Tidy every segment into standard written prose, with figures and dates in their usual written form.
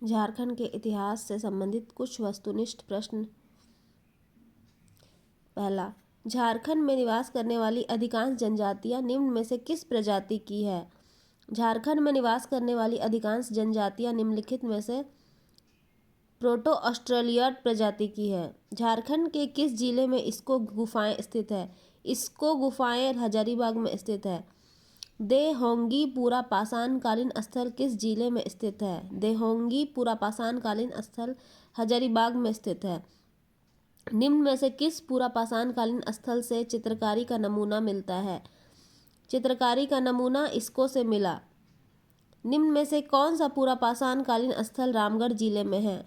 झारखंड के इतिहास से संबंधित कुछ वस्तुनिष्ठ प्रश्न। पहला, झारखंड में निवास करने वाली अधिकांश जनजातियां निम्न में से किस प्रजाति की है? झारखंड में निवास करने वाली अधिकांश जनजातियां निम्नलिखित में से प्रोटो ऑस्ट्रेलियड प्रजाति की है। झारखंड के किस जिले में इस्को गुफाएं स्थित है? इस्को गुफाएं हजारीबाग में स्थित है। देहोंगी पुरा पाषाण कालीन स्थल किस जिले में स्थित है? देहोंगी पुरा पाषाण कालीन स्थल हजारीबाग में स्थित है। निम्न में से किस पुरा पाषाण कालीन स्थल से चित्रकारी का नमूना मिलता है? चित्रकारी का नमूना इस्को से मिला। निम्न में से कौन सा पुरा पाषाण कालीन स्थल रामगढ़ जिले में है?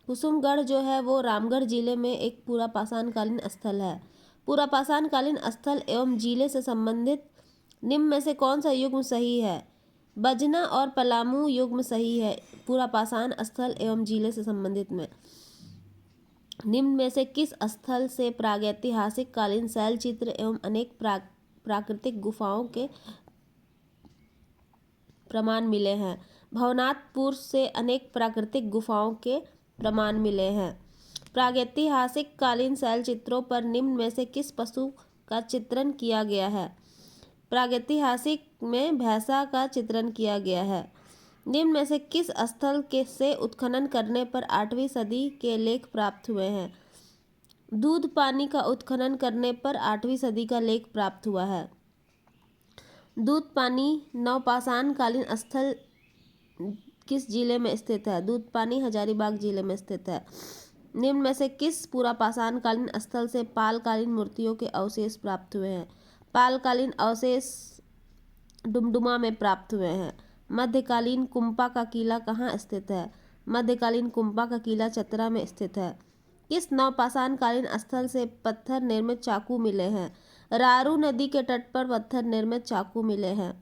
कुसुमगढ़ जो है वो रामगढ़ जिले में एक पुरा पाषाण कालीन स्थल है। पुरा पाषाण कालीन स्थल एवं जिले से संबंधित निम्न में से कौन सा युग्म सही है? बजना और पलामू युग्म सही है पुरा पाषाण स्थल एवं जिले से संबंधित में। निम्न में से किस स्थल से प्रागैतिहासिक कालीन शैल चित्र एवं अनेक प्राकृतिक गुफाओं के प्रमाण मिले हैं? भवनाथपुर से अनेक प्राकृतिक गुफाओं के प्रमाण मिले हैं। प्रागैतिहासिक कालीन शैल चित्रों पर निम्न में से किस पशु का चित्रण किया गया है? प्रागैतिहासिक में भैंसा का चित्रण किया गया है। निम्न में से किस स्थल के से उत्खनन करने पर 8वीं सदी के लेख प्राप्त हुए हैं? दूध पानी का उत्खनन करने पर 8वीं सदी का लेख प्राप्त हुआ है। दूध पानी नवपाषाण कालीन स्थल किस जिले में स्थित है? दूध पानी हजारीबाग जिले में स्थित है। निम्न में से किस पुरा पाषाण कालीन स्थल से पालकालीन मूर्तियों के अवशेष प्राप्त हुए हैं? पालकालीन अवशेष डुमडुमा में प्राप्त हुए हैं। मध्यकालीन कुम्पा का किला कहाँ स्थित है? मध्यकालीन कुम्पा का किला चतरा में स्थित है। किस नवपाषाण कालीन स्थल से पत्थर निर्मित चाकू मिले हैं? रारू नदी के तट पर पत्थर निर्मित चाकू मिले हैं।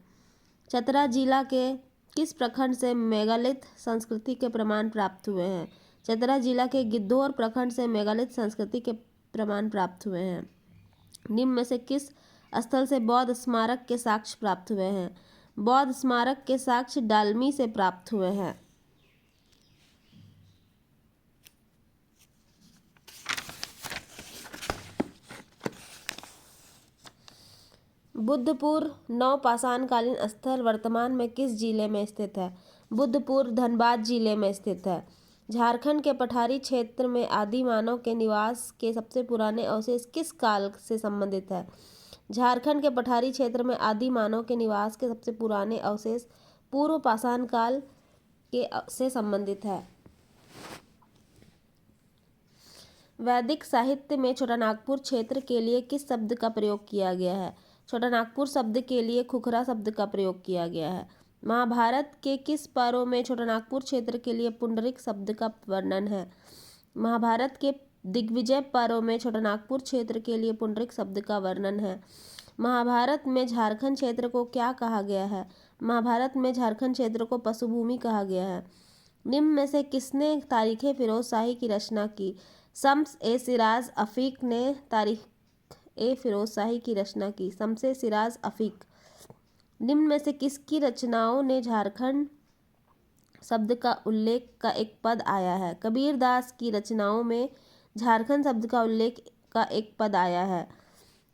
चतरा जिला के किस प्रखंड से मेगालिथ संस्कृति के प्रमाण प्राप्त हुए हैं? चतरा जिला के गिद्धौर प्रखंड से मेगालिथ संस्कृति के प्रमाण प्राप्त हुए हैं। निम्न में से किस स्थल से बौद्ध स्मारक के साक्ष्य प्राप्त हुए हैं? बौद्ध स्मारक के साक्ष्य डालमी से प्राप्त हुए हैं। बुद्धपुर नवपाषाण कालीन स्थल वर्तमान में किस जिले में स्थित है? बुद्धपुर धनबाद जिले में स्थित है। झारखंड के पठारी क्षेत्र में आदि मानव के निवास के सबसे पुराने अवशेष किस काल से संबंधित है? झारखंड के पठारी क्षेत्र में आदि मानव के निवास के सबसे पुराने अवशेष पूर्व पाषाण काल के से संबंधित है। वैदिक साहित्य में छोटानागपुर क्षेत्र के लिए किस शब्द का प्रयोग किया गया है? छोटानागपुर शब्द के लिए खुखरा शब्द का प्रयोग किया गया है। महाभारत के किस पर्व में छोटानागपुर क्षेत्र के लिए पुंडरिक शब्द का वर्णन है? महाभारत के दिग्विजय पर्व में छोटानागपुर क्षेत्र के लिए पुंडरिक शब्द का वर्णन है। महाभारत में झारखंड क्षेत्र को क्या कहा गया है? महाभारत में झारखंड क्षेत्र को पशुभूमि कहा गया है। निम्न में से किसने तारीख फिरोज शाही की रचना की? शम्स ए सिराज अफीक ने तारीख ए फिरोज शाही की रचना की। शम्स ए सिराज अफीक। निम्न में से किसकी रचनाओं ने झारखंड शब्द का उल्लेख का एक पद आया है? कबीरदास की रचनाओं में झारखंड शब्द का उल्लेख का एक पद आया है।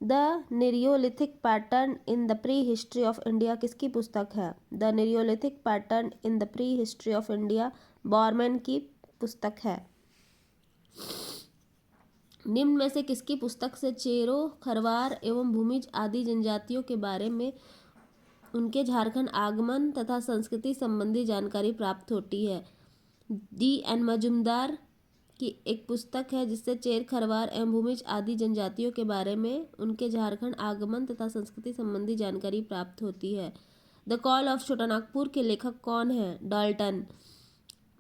The neolithic pattern in the prehistory of India किसकी पुस्तक है? The neolithic pattern in the prehistory of India Bowerman की पुस्तक है। निम्न में से किसकी पुस्तक से चेरो, खरवार एवं भूमिज आदि जनजातियों के बारे में उनके झारखंड आगमन तथा संस्कृति संबंधी जानकारी प्राप्त होती है? D.N. मजुमदार की एक पुस्तक है जिससे चेर, खरवार एवं भूमिज आदि जनजातियों के बारे में उनके झारखंड आगमन तथा संस्कृति संबंधी जानकारी प्राप्त होती है। द कॉल ऑफ छोटानागपुर के लेखक कौन है? डाल्टन।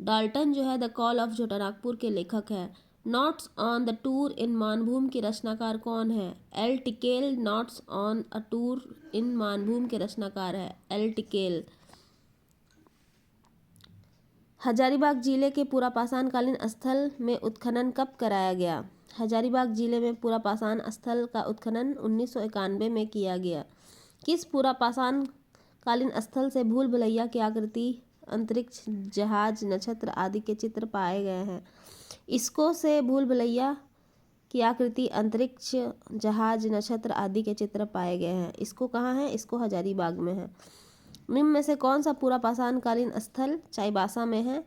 डाल्टन जो है द कॉल ऑफ छोटानागपुर के लेखक है। Notes on the tour in Manbhum के रचनाकार कौन है? एल टिकेल notes on a tour in Manbhum के रचनाकार है एल टिकेल। हजारीबाग जिले के पुरा पाषाण कालीन स्थल में उत्खनन कब कराया गया? हजारीबाग जिले में पुरा पाषाण स्थल का उत्खनन 1991 में किया गया। किस पुरा पाषाण कालीन स्थल से भूल भुलैया की आकृति अंतरिक्ष जहाज नक्षत्र आदि के चित्र पाए गए हैं। इसको से भूल भुलैया की आकृति, अंतरिक्ष जहाज नक्षत्र आदि के चित्र पाए गए हैं। इसको कहाँ है? इसको हजारीबाग में है। निम्न में से कौन सा पूरा पाषाणकालीन स्थल चाईबासा में है?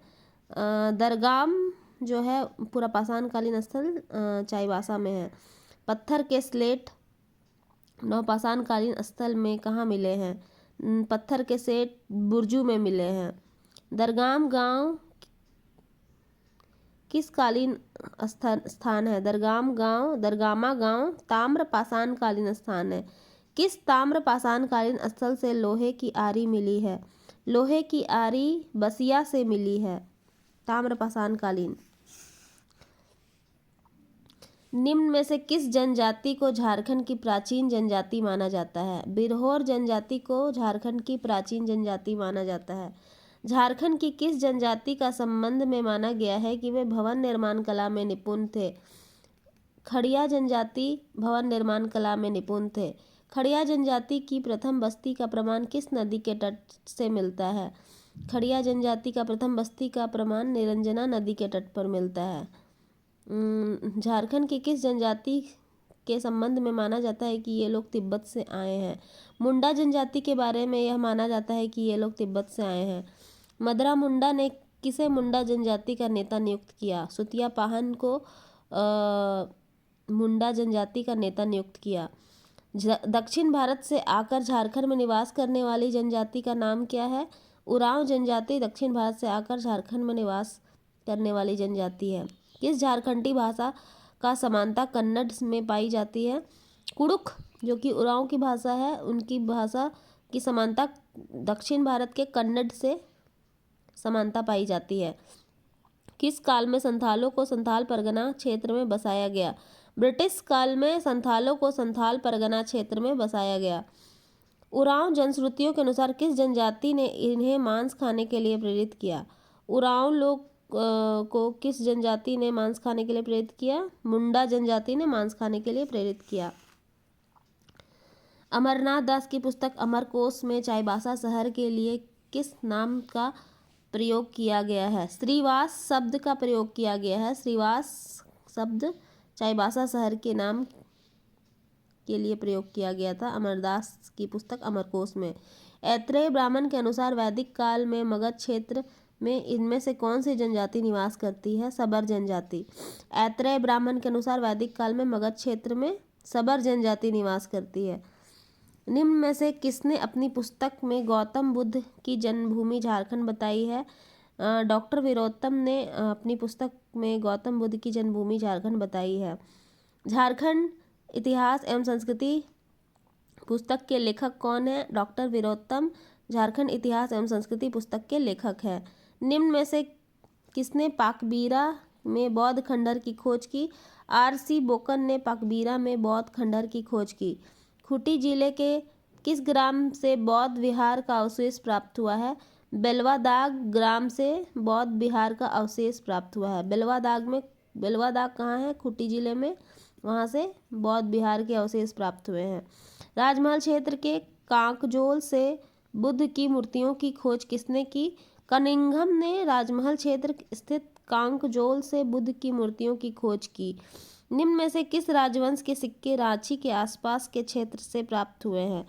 दरगाम जो है पूरा पाषाणकालीन स्थल चाईबासा में है। पत्थर के स्लेट नवपाषाणकालीन स्थल में कहाँ मिले हैं? पत्थर के स्लेट बुर्जू में मिले हैं। दरगाम गांव किस कालीन स्थान है? दरगामा गांव ताम्र पाषाणकालीन स्थान है। किस ताम्र पाषाणकालीन स्थल से लोहे की आरी मिली है? लोहे की आरी बसिया से मिली है। ताम्र पाषाणकालीन। निम्न में से किस जनजाति को झारखंड की प्राचीन जनजाति माना जाता है? बिरहोर जनजाति को झारखंड की प्राचीन जनजाति माना जाता है। झारखंड की किस जनजाति का संबंध में माना गया है कि वे भवन निर्माण कला में निपुण थे? खड़िया जनजाति भवन निर्माण कला में निपुण थे। खड़िया जनजाति की प्रथम बस्ती का प्रमाण किस नदी के तट से मिलता है? खड़िया जनजाति का प्रथम बस्ती का प्रमाण निरंजना नदी के तट पर मिलता है। झारखंड की किस जनजाति के संबंध में माना जाता है कि ये लोग तिब्बत से आए हैं? मुंडा जनजाति के बारे में यह माना जाता है कि ये लोग तिब्बत से आए हैं। मदरा मुंडा ने किसे मुंडा जनजाति का नेता नियुक्त किया? सुतिया पाहन को मुंडा जनजाति का नेता नियुक्त किया। दक्षिण भारत से आकर झारखंड में निवास करने वाली जनजाति का नाम क्या है? उरांव जनजाति दक्षिण भारत से आकर झारखंड में निवास करने वाली जनजाति है। किस झारखंडी भाषा का समानता कन्नड़ में पाई जाती है? कुड़ुख जो कि उरांव की भाषा है, उनकी भाषा की समानता दक्षिण भारत के कन्नड़ से समानता पाई जाती है। किस काल में संथालों को संथाल परगना क्षेत्र में बसाया गया? ब्रिटिश काल में संथालों को संथाल परगना क्षेत्र में बसाया गया। उरांव जनश्रुतियों के अनुसार किस जनजाति ने इन्हें मांस खाने के लिए प्रेरित किया? उरांव लोग को किस जनजाति ने मांस खाने के लिए प्रेरित किया? मुंडा जनजाति ने मांस खाने के लिए प्रेरित किया। अमरनाथ दास की पुस्तक अमरकोश में चाईबासा शहर के लिए किस नाम का प्रयोग किया गया है? श्रीवास शब्द का प्रयोग किया गया है। श्रीवास शब्द चाईबासा शहर के नाम के लिए प्रयोग किया गया था अमरदास की पुस्तक अमरकोश में। ऐत्रेय ब्राह्मण के अनुसार वैदिक काल में मगध क्षेत्र में इनमें से कौन सी जनजाति निवास करती है? सबर जनजाति। ऐत्रेय ब्राह्मण के अनुसार वैदिक काल में मगध क्षेत्र में सबर जनजाति निवास करती है। निम्न में से किसने अपनी पुस्तक में गौतम बुद्ध की जन्मभूमि झारखंड बताई है? डॉक्टर वीरोत्तम ने अपनी पुस्तक में गौतम बुद्ध की जन्मभूमि झारखंड बताई है। झारखंड इतिहास एवं संस्कृति पुस्तक के लेखक कौन है? डॉक्टर वीरोत्तम झारखंड इतिहास एवं संस्कृति पुस्तक के लेखक है। निम्न में से किसने पाकबीरा में बौद्ध खंडहर की खोज की? R.C. बोकन ने पाकबीरा में बौद्ध खंडहर की खोज की। खूंटी जिले के किस ग्राम से बौद्ध विहार का अवशेष प्राप्त हुआ है? बेलवादाग ग्राम से बौद्ध विहार का अवशेष प्राप्त हुआ है। बेलवादाग कहाँ है? खूंटी जिले में, वहाँ से बौद्ध विहार के अवशेष प्राप्त हुए हैं। राजमहल क्षेत्र के कांकजोल से बुद्ध की मूर्तियों की खोज किसने की? कनिंघम ने राजमहल क्षेत्र स्थित कांकजोल से बुद्ध की मूर्तियों की खोज की। निम्न में से किस राजवंश के सिक्के रांची के आसपास के क्षेत्र से प्राप्त हुए हैं?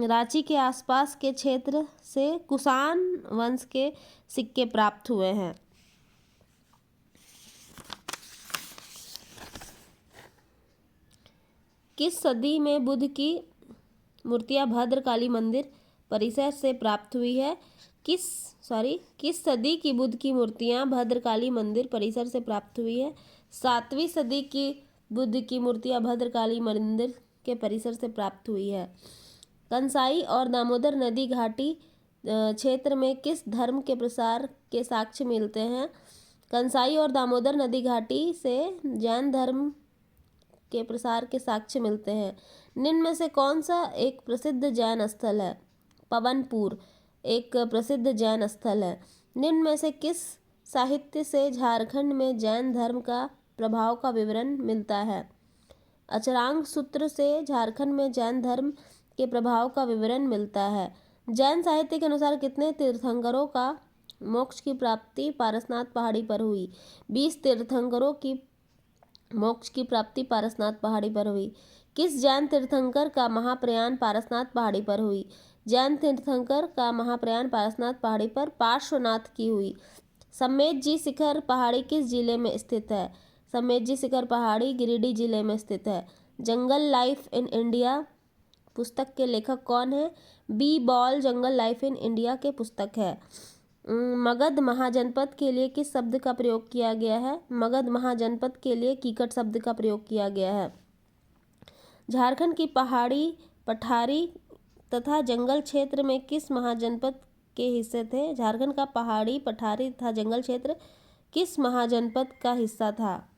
रांची के आसपास के क्षेत्र से कुषाण वंश के सिक्के प्राप्त हुए हैं। किस सदी में बुद्ध की मूर्तियां भद्रकाली मंदिर परिसर से प्राप्त हुई है? किस सदी की बुद्ध की मूर्तियां भद्रकाली मंदिर परिसर से प्राप्त हुई है? 7वीं सदी की बुद्ध की मूर्तियां भद्रकाली मंदिर के परिसर से प्राप्त हुई है। कंसाई और दामोदर नदी घाटी क्षेत्र में किस धर्म के प्रसार के साक्ष्य मिलते हैं? कंसाई और दामोदर नदी घाटी से जैन धर्म के प्रसार के साक्ष्य मिलते हैं। निम्न में से कौन सा एक प्रसिद्ध जैन स्थल है? पवनपुर एक प्रसिद्ध जैन स्थल है। निम्न में से किस साहित्य से झारखंड में जैन धर्म का प्रभाव का विवरण मिलता है? अचरांग सूत्र से झारखंड में जैन धर्म के प्रभाव का विवरण मिलता है। जैन साहित्य के अनुसार कितने तीर्थंकरों का मोक्ष की प्राप्ति पारसनाथ पहाड़ी पर हुई? 20 तीर्थंकरों की मोक्ष की प्राप्ति पारसनाथ पहाड़ी पर हुई। किस जैन तीर्थंकर का महाप्रयाण पारसनाथ पहाड़ी पर हुई? जैन तीर्थंकर का महाप्रयाण पारसनाथ पहाड़ी पर पार्श्वनाथ की हुई। सम्मेद जी शिखर पहाड़ी किस जिले में स्थित है? सम्मेद जी शिखर पहाड़ी गिरिडीह जिले में स्थित है। जंगल लाइफ इन इंडिया पुस्तक के लेखक कौन है? B Ball jungle life in India के पुस्तक है। मगध महाजनपद के लिए किस शब्द का प्रयोग किया गया है? मगध महाजनपद के लिए कीकट शब्द का प्रयोग किया गया है। झारखंड की पहाड़ी पठारी तथा जंगल क्षेत्र में किस महाजनपद के हिस्से थे? झारखंड का पहाड़ी पठारी तथा जंगल क्षेत्र किस महाजनपद का हिस्सा था?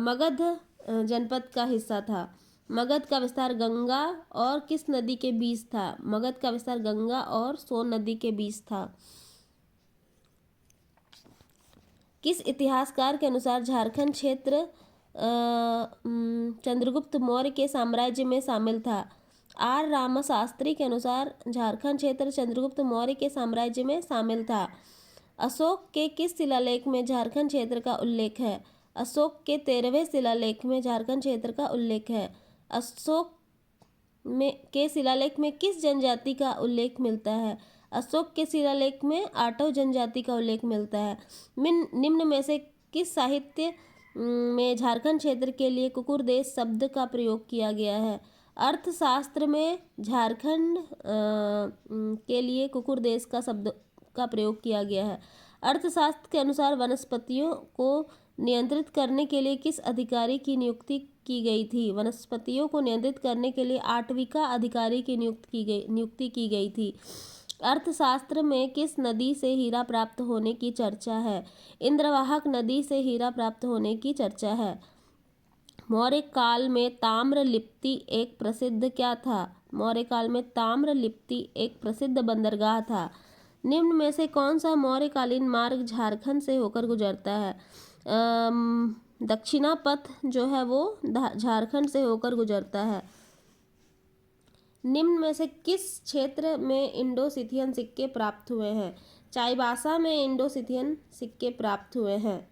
मगध जनपद का हिस्सा था। मगध का विस्तार गंगा और किस नदी के बीच था? मगध का विस्तार गंगा और सोन नदी के बीच था। किस इतिहासकार के अनुसार झारखंड क्षेत्र चंद्रगुप्त मौर्य के साम्राज्य में शामिल था? आर रामशास्त्री के अनुसार झारखंड क्षेत्र चंद्रगुप्त मौर्य के साम्राज्य में शामिल था। अशोक के किस शिलालेख में झारखंड क्षेत्र का उल्लेख है? अशोक के 13वें शिलालेख में झारखंड क्षेत्र का उल्लेख है। अशोक के शिलालेख में किस जनजाति का उल्लेख मिलता है? अशोक के शिलालेख में आठों जनजाति का उल्लेख मिलता है। निम्न में से किस साहित्य में झारखंड क्षेत्र के लिए कुकुरदेश शब्द का प्रयोग किया गया है? अर्थशास्त्र में झारखंड के लिए कुकुरदेश का शब्द का प्रयोग किया गया है। अर्थशास्त्र के अनुसार वनस्पतियों को नियंत्रित करने के लिए किस अधिकारी की नियुक्ति की गई थी? वनस्पतियों को नियंत्रित करने के लिए आटविका अधिकारी की नियुक्ति की गई थी। अर्थशास्त्र में किस नदी से हीरा प्राप्त होने की चर्चा है? इंद्रवाहक नदी से हीरा प्राप्त होने की चर्चा है। मौर्य काल में ताम्र लिप्ति एक प्रसिद्ध क्या था? मौर्य काल में ताम्र लिप्ति एक प्रसिद्ध बंदरगाह था। निम्न में से कौन सा मौर्यकालीन मार्ग झारखंड से होकर गुजरता है? दक्षिणा पथ जो है वो झारखंड से होकर गुजरता है। निम्न में से किस क्षेत्र में इंडो-सिथियन सिक्के प्राप्त हुए हैं? चाईबासा में इंडो-सिथियन सिक्के प्राप्त हुए हैं।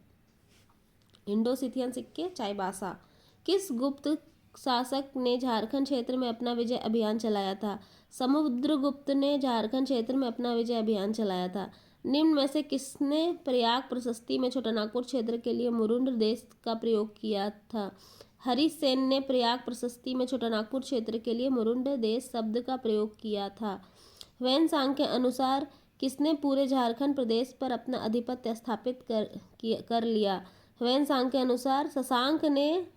इंडो-सिथियन सिक्के चाईबासा। किस गुप्त शासक ने झारखंड क्षेत्र में अपना विजय अभियान चलाया था? समुद्रगुप्त ने झारखंड क्षेत्र में अपना विजय अभियान चलाया था। निम्न में से किसने प्रयाग प्रशस्ति में छोटानागपुर क्षेत्र के लिए मुरुंड देश का प्रयोग किया था? हरिसेन ने प्रयाग प्रशस्ति में छोटानागपुर क्षेत्र के लिए मुरुंड देश शब्द का प्रयोग किया था। ह्वेनसांग के अनुसार किसने पूरे झारखंड प्रदेश पर अपना आधिपत्य स्थापित कर लिया? ह्वेनसांग के अनुसार शशांक ने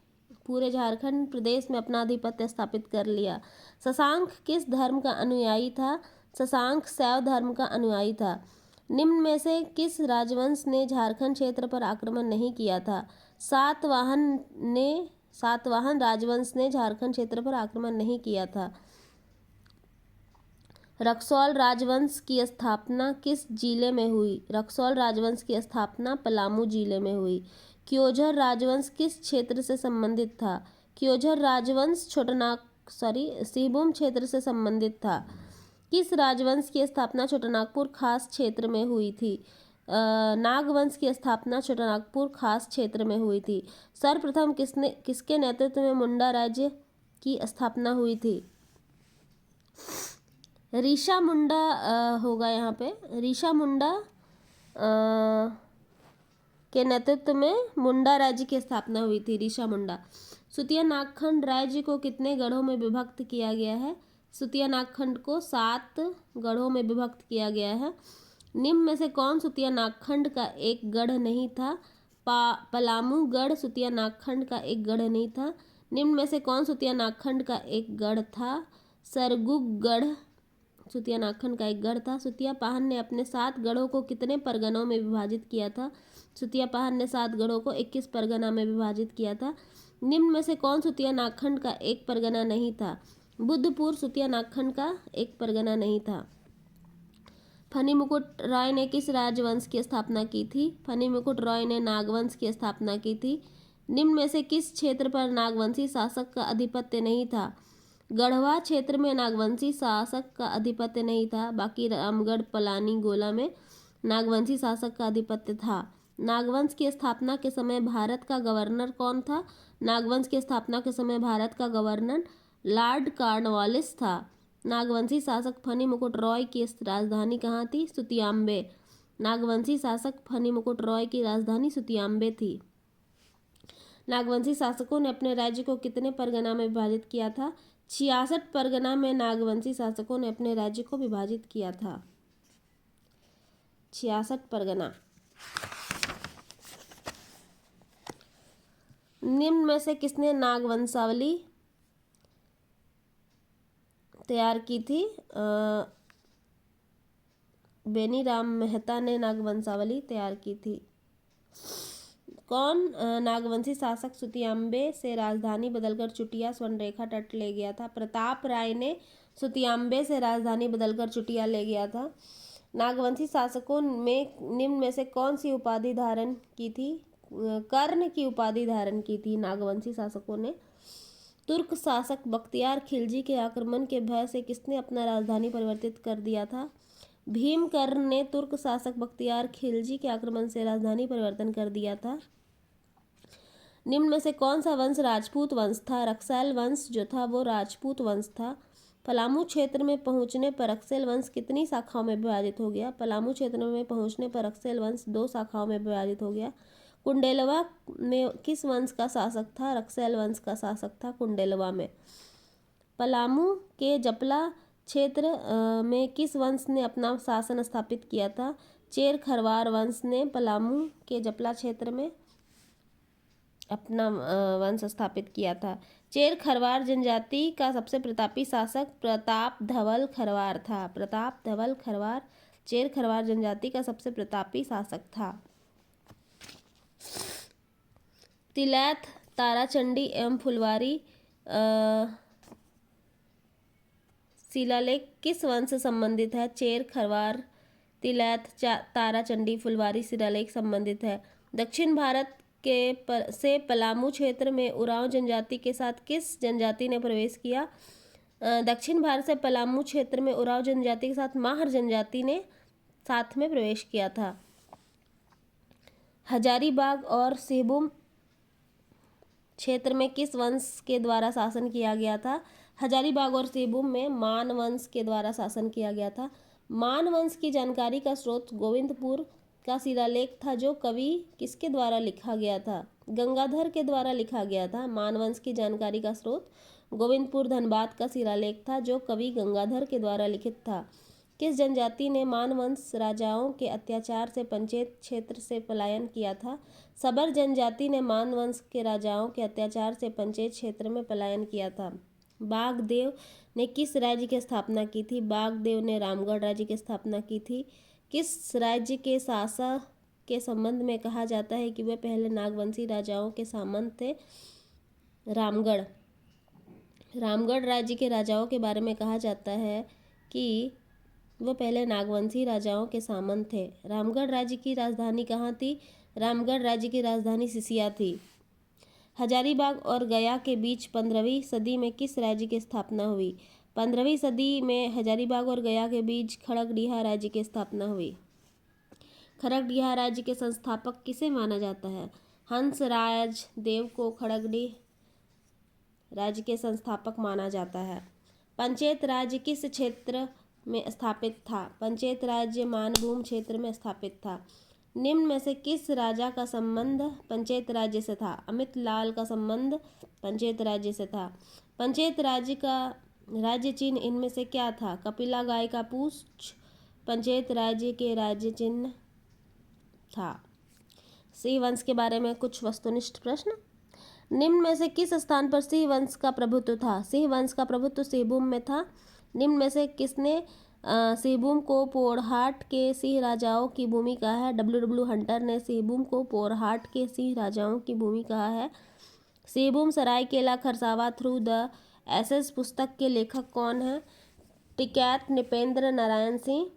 पूरे झारखंड प्रदेश में अपना आधिपत्य स्थापित कर लिया। शशांक किस धर्म का अनुयायी था? शशांक शैव धर्म का अनुयायी था। निम्न में से किस राजवंश ने झारखंड क्षेत्र पर आक्रमण नहीं किया था? सातवाहन राजवंश ने झारखंड क्षेत्र पर आक्रमण नहीं किया था। रक्सौल राजवंश की स्थापना किस जिले में हुई? रक्सौल राजवंश की स्थापना पलामू जिले में हुई। क्योंझर राजवंश किस क्षेत्र से संबंधित था? क्योंझर राजवंश सिंहभूम क्षेत्र से संबंधित था। किस राजवंश की स्थापना छोटानागपुर खास क्षेत्र में हुई थी? नागवंश की स्थापना छोटानागपुर खास क्षेत्र में हुई थी। सर्वप्रथम किसके नेतृत्व में मुंडा राज्य की स्थापना हुई थी? ऋषा मुंडा होगा यहाँ पे। ऋषा मुंडा के नेतृत्व में मुंडा राज्य की स्थापना हुई थी। ऋषा मुंडा। सुतिया नागखंड राज्य को कितने गढ़ों में विभक्त किया गया है? सुतिया नागखंड को 7 गढ़ों में विभक्त किया गया है। निम्न में से कौन सुतिया नागखंड का एक गढ़ नहीं था? पलामू गढ़ सुतिया नागखंड का एक गढ़ नहीं था। निम्न में से कौन सुतिया नागखंड का एक गढ़ था? सरगुग गढ़ सुतिया नागखंड का एक गढ़ था। सुतिया पाहन ने अपने 7 गढ़ों को कितने परगनों में विभाजित किया था? सुतिया पाहन ने 7 गढ़ों को 21 परगना में विभाजित किया था। निम्न में से कौन सुतिया नागखंड का एक परगना नहीं था? बुद्धपुर सुतिया नागखंड का एक परगना नहीं था। फनी मुकुट राय ने किस राजवंश की स्थापना की थी? फनी मुकुट राय ने नागवंश की स्थापना की थी। निम्न में से किस क्षेत्र पर नागवंशी शासक का आधिपत्य नहीं था? गढ़वा क्षेत्र में नागवंशी शासक का आधिपत्य नहीं था, बाकी रामगढ़, पलानी, गोला में नागवंशी शासक का आधिपत्य था। नागवंश की स्थापना के समय भारत का गवर्नर कौन था? नागवंश की स्थापना के समय भारत का गवर्नर लॉर्ड कॉर्नवालिस था। नागवंशी शासक फनी मुकुट रॉय की राजधानी कहाँ थी? सुतियाम्बे। नागवंशी शासक फनी मुकुट रॉय की राजधानी सुतियाम्बे थी। नागवंशी शासकों ने अपने राज्य को कितने परगना में विभाजित किया था? 66 परगना में नागवंशी शासकों ने अपने राज्य को विभाजित किया था। 66 परगना। निम्न में से किसने नागवंशावली तैयार की थी? बेनीराम मेहता ने नागवंशावली तैयार की थी। कौन नागवंशी शासक सुतियाम्बे से राजधानी बदलकर चुटिया स्वर्णरेखा तट ले गया था? प्रताप राय ने सुतियाम्बे से राजधानी बदलकर चुटिया ले गया था। नागवंशी शासकों में निम्न में से कौन सी उपाधि धारण की थी? कर्ण की उपाधि धारण की थी नागवंशी शासकों ने। तुर्क शासक बख्तियार खिलजी के आक्रमण के भय से किसने अपना राजधानी परिवर्तित कर दिया था? भीमकर्ण ने तुर्क शासक बख्तियार खिलजी के आक्रमण से राजधानी परिवर्तन कर दिया था। निम्न में से कौन सा वंश राजपूत वंश था? रक्सैल वंश जो था वो राजपूत वंश था। पलामू क्षेत्र में पहुंचने पर रक्सैल वंश कितनी शाखाओं में विभाजित हो गया? पलामू क्षेत्र में पहुंचने पर रक्सैल वंश 2 शाखाओं में विभाजित हो गया। कुंडेलवा में किस वंश का शासक था? रक्सैल वंश का शासक था कुंडेलवा में। पलामू के जपला क्षेत्र में किस वंश ने अपना शासन स्थापित किया था? चेर खरवार वंश ने पलामू के जपला क्षेत्र में अपना वंश स्थापित किया था। चेर खरवार जनजाति का सबसे प्रतापी शासक प्रताप धवल खरवार था। प्रताप धवल खरवार चेर खरवार जनजाति का सबसे प्रतापी शासक था। तिलैत, ताराचंडी एवं फुलवारी शिलालेख किस वंश से संबंधित है? चेर खरवार, तिलैत, ताराचंडी, फुलवारी शिलालेख संबंधित है। दक्षिण भारत से पलामू क्षेत्र में उरांव जनजाति के साथ किस जनजाति ने प्रवेश किया? दक्षिण भारत से पलामू क्षेत्र में उरांव जनजाति के साथ माहर जनजाति ने साथ में प्रवेश किया था। हजारीबाग और सिंहभूम क्षेत्र में किस वंश के द्वारा शासन किया गया था? हजारीबाग और सिंहभूम में मान वंश के द्वारा शासन किया गया था। मान वंश की जानकारी का स्रोत गोविंदपुर का शिलालेख था जो कवि किसके द्वारा लिखा गया था? गंगाधर के द्वारा लिखा गया था। मान वंश की जानकारी का स्रोत गोविंदपुर धनबाद का शिलालेख था जो कवि गंगाधर के द्वारा लिखित था। किस जनजाति ने मान वंश राजाओं के अत्याचार से पंचेत क्षेत्र से पलायन किया था? सबर जनजाति ने मान वंश के राजाओं के अत्याचार से पंचेत क्षेत्र में पलायन किया था। बागदेव ने किस राज्य की स्थापना की थी? बागदेव ने रामगढ़ राज्य की स्थापना की थी। किस राज्य के शासक के संबंध में कहा जाता है कि वे पहले नागवंशी राजाओं के सामंत थे? रामगढ़। रामगढ़ राज्य के राजाओं के बारे में कहा जाता है कि वो पहले नागवंशी राजाओं के सामंत थे। रामगढ़ राज्य की राजधानी कहाँ थी? रामगढ़ राज्य की राजधानी सिसिया थी। हजारीबाग और गया के बीच 15वीं सदी में किस राज्य की स्थापना हुई? 15वीं सदी में हजारीबाग और गया के बीच खड़गड़िया राज्य की स्थापना हुई। खड़गड़िया राज्य के संस्थापक किसे माना जाता है? हंसराज देव को खड़गड़िया राज्य के संस्थापक माना जाता है। पंचेत राज्य किस क्षेत्र में स्थापित था? पंचेत राज्य मानभूम क्षेत्र में स्थापित था। निम्न में से किस राजा का संबंध पंचेत राज्य से था? अमित लाल का संबंध पंचेत राज्य से था। पंचेत राज्य का राज्य चिन्ह इनमें से क्या था? कपिला गाय का पूंछ पंचेत राज्य के राज्य चिन्ह था। सिंह वंश के बारे में कुछ वस्तुनिष्ठ प्रश्न। निम्न में से किस स्थान पर सिंह वंश का प्रभुत्व था? सिंह वंश का प्रभुत्व सिंहभूम में था। निम्न में से किसने सिंहभूम को पोरहाट के सिंह राजाओं की भूमि कहा है? डब्ल्यू हंटर ने सिंहभूम को पोरहाट के सिंह राजाओं की भूमि कहा है। Singhbhum Seraikela Kharsawan through the ages पुस्तक के लेखक कौन है? Tikait Nripendra Narayan Singh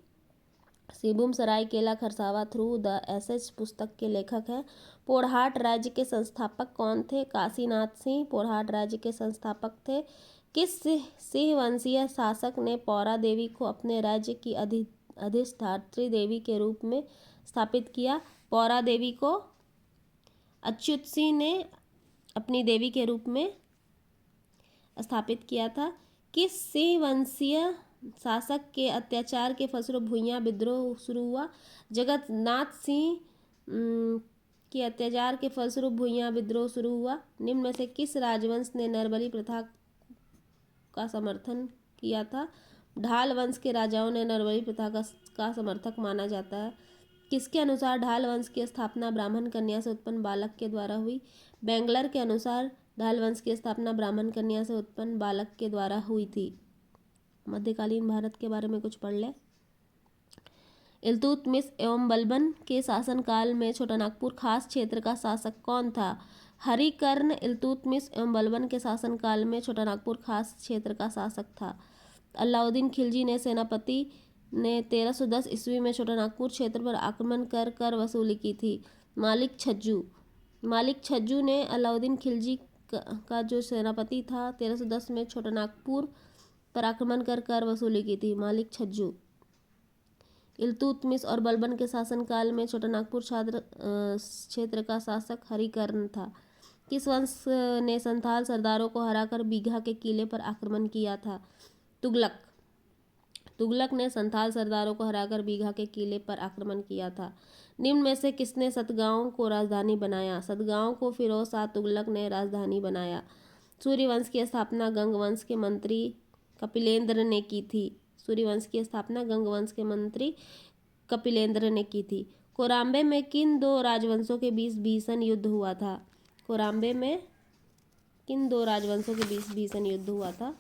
Singhbhum Seraikela Kharsawan through the ages पुस्तक के लेखक हैं। पोरहाट राज्य के संस्थापक कौन थे? काशीनाथ सिंह पोरहाट राज्य के संस्थापक थे। किस सिंह वंशीय शासक ने पौरा देवी को अपने राज्य की अधिष्ठात्री देवी के रूप में स्थापित किया? पौरा देवी को अच्युत सिंह ने अपनी देवी के रूप में स्थापित किया था। किस सिंह वंशीय शासक के अत्याचार के फलस्वरूप भूइयां विद्रोह शुरू हुआ? जगन्नाथ सिंह के अत्याचार के फलस्वरूप भूइयां विद्रोह शुरू हुआ। निम्न में से किस राजवंश ने नरबली प्रथा का समर्थन किया था? ढाल वंश के राजाओं ने नरबली प्रथा का समर्थक माना जाता है। किसके अनुसार ढाल वंश की स्थापना ब्राह्मण कन्या से उत्पन्न बालक के द्वारा हुई? बेंगलर के अनुसार ढाल वंश की स्थापना ब्राह्मण कन्या से उत्पन्न बालक के द्वारा हुई थी। मध्यकालीन भारत के बारे में कुछ पढ़ ले। इल्तुतमिश एवं बलबन के शासनकाल में छोटानागपुर खास क्षेत्र का शासक कौन था? हरिकर्ण इल्तुतमिश एवं बलबन के शासनकाल में छोटानागपुर खास क्षेत्र का शासक था। अलाउद्दीन खिलजी ने सेनापति ने 1310 ईस्वी में छोटानागपुर क्षेत्र पर आक्रमण कर कर वसूली की थी। मालिक छज्जू ने अलाउद्दीन खिलजी का जो सेनापति था 1310 में छोटानागपुर पर आक्रमण कर कर वसूली की थी। मालिक छज्जू। इल्तुतमिश और बलबन के शासनकाल में छोटानागपुर क्षेत्र का शासक हरिकर्ण था। किस वंश ने संथाल सरदारों को हराकर बीघा के किले पर आक्रमण किया था? तुगलक ने संथाल सरदारों को हराकर बीघा के किले पर आक्रमण किया था। निम्न में से किसने सतगांव को राजधानी बनाया? सतगांव को फिरोज शाह तुगलक ने राजधानी बनाया। सूर्यवंश की स्थापना गंगवंश के मंत्री कपिलेंद्र ने की थी। सूर्यवंश की स्थापना गंगवंश के मंत्री कपिलेंद्र ने की थी। कोराम्बे में किन दो राजवंशों के बीच भीषण युद्ध हुआ था? कोराम्बे में किन दो राजवंशों के बीच भीषण युद्ध हुआ था?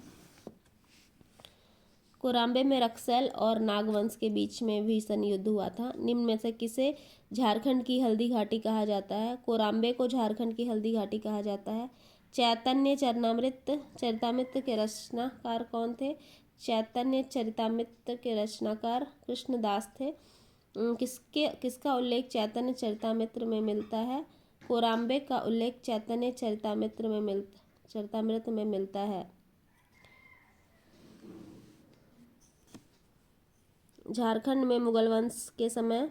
कोराम्बे में रक्सैल और नागवंश के बीच में भीषण युद्ध हुआ था। निम्न में से किसे झारखंड की हल्दी घाटी कहा जाता है? कोराम्बे को झारखंड की हल्दी घाटी कहा जाता है। चैतन्य चरितामृत के रचनाकार कौन थे? चैतन्य चरितामृत के रचनाकार कृष्णदास थे। किसका उल्लेख चैतन्य चरितामृत में मिलता है? कोराम्बे का उल्लेख चैतन्य चरितामृत में मिलता है। झारखंड में मुगल वंश के समय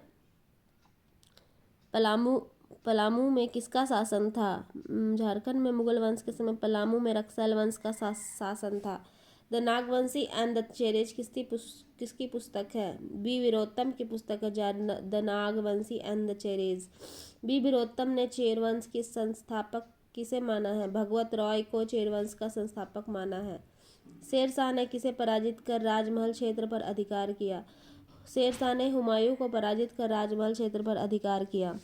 पलामू में किसका शासन था? झारखंड में मुगल वंश के समय पलामू में रक्सैल वंश का शासन था। The Nagvanshi and the Cheros किसकी पुस्तक है? बी वीरोत्तम की पुस्तक है the Nagvanshi and the Cheros. B Virottam ने चेर वंश के संस्थापक किसे माना है? भगवत रॉय को चेर वंश का संस्थापक माना है। शेरशाह ने किसे पराजित कर राजमहल क्षेत्र पर अधिकार किया? शेरशाह ने हुमायूं को पराजित कर राजमहल क्षेत्र पर अधिकार किया।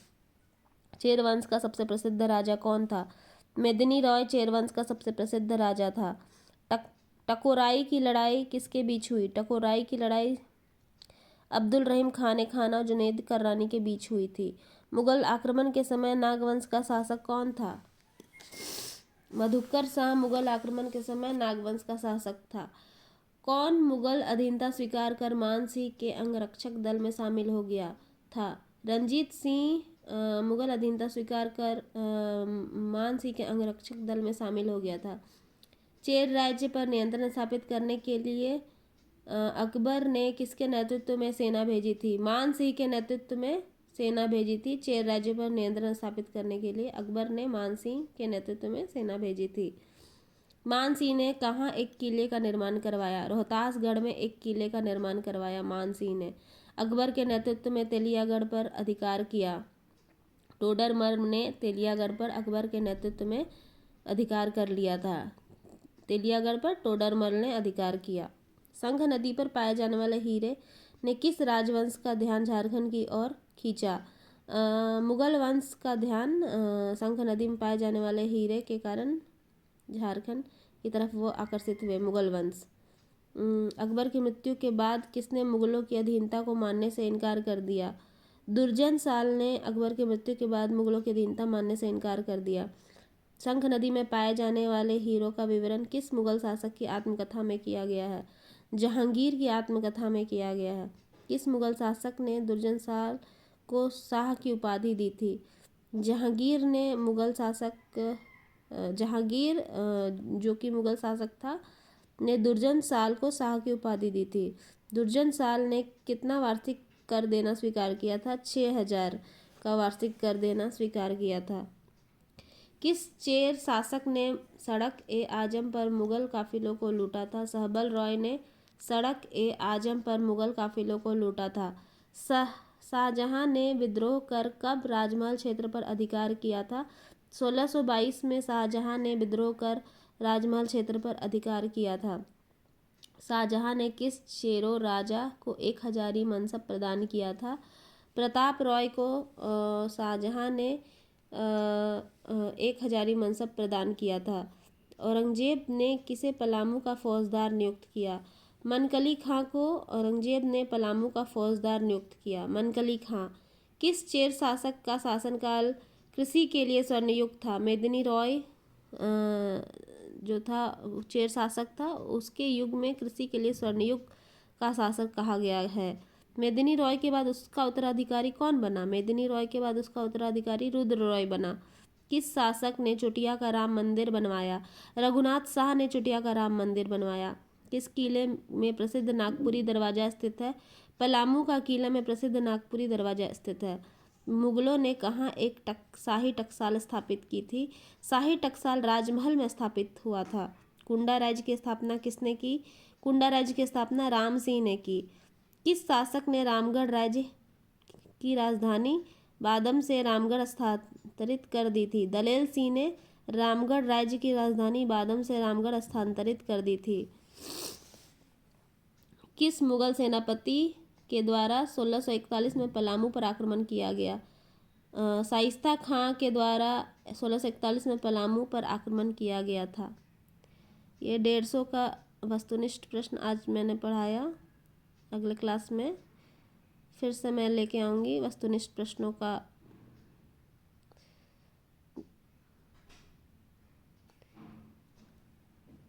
चेर वंश का सबसे प्रसिद्ध राजा कौन था? मेदिनी रॉय चेर वंश का सबसे प्रसिद्ध राजा था। टकोराई की लड़ाई किसके बीच हुई? टकोराई की लड़ाई अब्दुल रहीम खान खान और जुनैद कर्रानी के बीच हुई थी। मुगल आक्रमण के समय नागवंश का शासक कौन था? मधुकर शाह मुगल आक्रमण के समय नागवंश का शासक था। कौन मुगल अधीनता स्वीकार कर मान सिंह के अंगरक्षक दल में शामिल हो गया था? रंजीत सिंह मुगल अधीनता स्वीकार कर मान सिंह के अंगरक्षक दल में शामिल हो गया था। चेर राज्य पर नियंत्रण स्थापित करने के लिए अकबर ने किसके नेतृत्व में सेना भेजी थी? मान सिंह के नेतृत्व में सेना भेजी थी। चेर राज्य पर नियंत्रण स्थापित करने के लिए अकबर ने मान सिंह के नेतृत्व में सेना भेजी थी। मान सिंह ने कहाँ एक किले का निर्माण करवाया? रोहतासगढ़ में एक किले का निर्माण करवाया मान सिंह ने। अकबर के नेतृत्व में तेलियागढ़ पर अधिकार किया। टोडरमल ने तेलियागढ़ पर अकबर के नेतृत्व में अधिकार कर लिया था। तेलियागढ़ पर टोडरमल ने अधिकार किया। संघ नदी पर पाए जाने वाले हीरे ने किस राजवंश का ध्यान झारखंड की ओर खींचा? मुगल वंश का ध्यान संघ नदी में पाए जाने वाले हीरे के कारण झारखंड की तरफ वो आकर्षित हुए मुगल वंश। अकबर की मृत्यु के बाद किसने मुगलों की अधीनता को मानने से इनकार कर दिया? दुर्जन साल ने अकबर की मृत्यु के बाद मुगलों की अधीनता मानने से इनकार कर दिया। शंख नदी में पाए जाने वाले हीरों का विवरण किस मुगल शासक की आत्मकथा में किया गया है? जहांगीर की आत्मकथा में किया गया है। किस मुगल शासक ने दुर्जन साल को शाह की उपाधि दी थी? जहांगीर ने मुगल शासक जहांगीर जो कि मुगल शासक था ने दुर्जन साल को शाह की उपाधि दी थी? दुर्जन साल ने कितना वार्षिक कर देना स्वीकार किया था? 6,000 का वार्षिक कर देना स्वीकार किया था। किस चेर शासक ने सड़क ए आजम पर मुगल काफिलों को लूटा था? सहबल रॉय ने सड़क ए आजम पर मुगल काफिलों को लूटा था। शाहजहां ने विद्रोह कर कब राजमहल क्षेत्र पर अधिकार किया था? 1622 में शाहजहां ने विद्रोह कर राजमहल क्षेत्र पर अधिकार किया था। शाहजहां ने किस शेरो राजा को 1,000 मनसब प्रदान किया था? प्रताप रॉय को शाहजहां ने 1,000 मनसब प्रदान किया था। औरंगजेब ने किसे पलामू का फौजदार नियुक्त किया? मनकली खां को औरंगजेब ने पलामू का फौजदार नियुक्त किया। मनकली खां। किस चेर शासक का शासनकाल कृषि के लिए स्वर्णयुग था? मेदिनी रॉय जो था चेर शासक था, उसके युग में कृषि के लिए स्वर्णयुग का शासक कहा गया है। मेदिनी रॉय के बाद उसका उत्तराधिकारी कौन बना? मेदिनी रॉय के बाद उसका उत्तराधिकारी रुद्र रॉय बना। किस शासक ने चुटिया का राम मंदिर बनवाया? रघुनाथ शाह ने चुटिया का राम मंदिर बनवाया। किस किले में प्रसिद्ध नागपुरी दरवाजा स्थित है? पलामू का किला में प्रसिद्ध नागपुरी दरवाजा स्थित है। मुगलों ने कहाँ एक शाही टकसाल स्थापित की थी? शाही टकसाल राजमहल में स्थापित हुआ था। कुंडा राज्य की स्थापना किसने की? कुंडा राज्य की स्थापना राम सिंह ने की। किस शासक ने रामगढ़ राज्य की राजधानी बादम से रामगढ़ स्थानांतरित कर दी थी? दलेल सिंह ने रामगढ़ राज्य की राजधानी बादम से रामगढ़ स्थानांतरित कर दी थी। किस मुगल सेनापति के द्वारा 1641 में पलामू पर आक्रमण किया गया? शाइस्ता खां के द्वारा 1641 में पलामू पर आक्रमण किया गया था। ये 150 का वस्तुनिष्ठ प्रश्न आज मैंने पढ़ाया। अगले क्लास में फिर से मैं लेके आऊँगी वस्तुनिष्ठ प्रश्नों का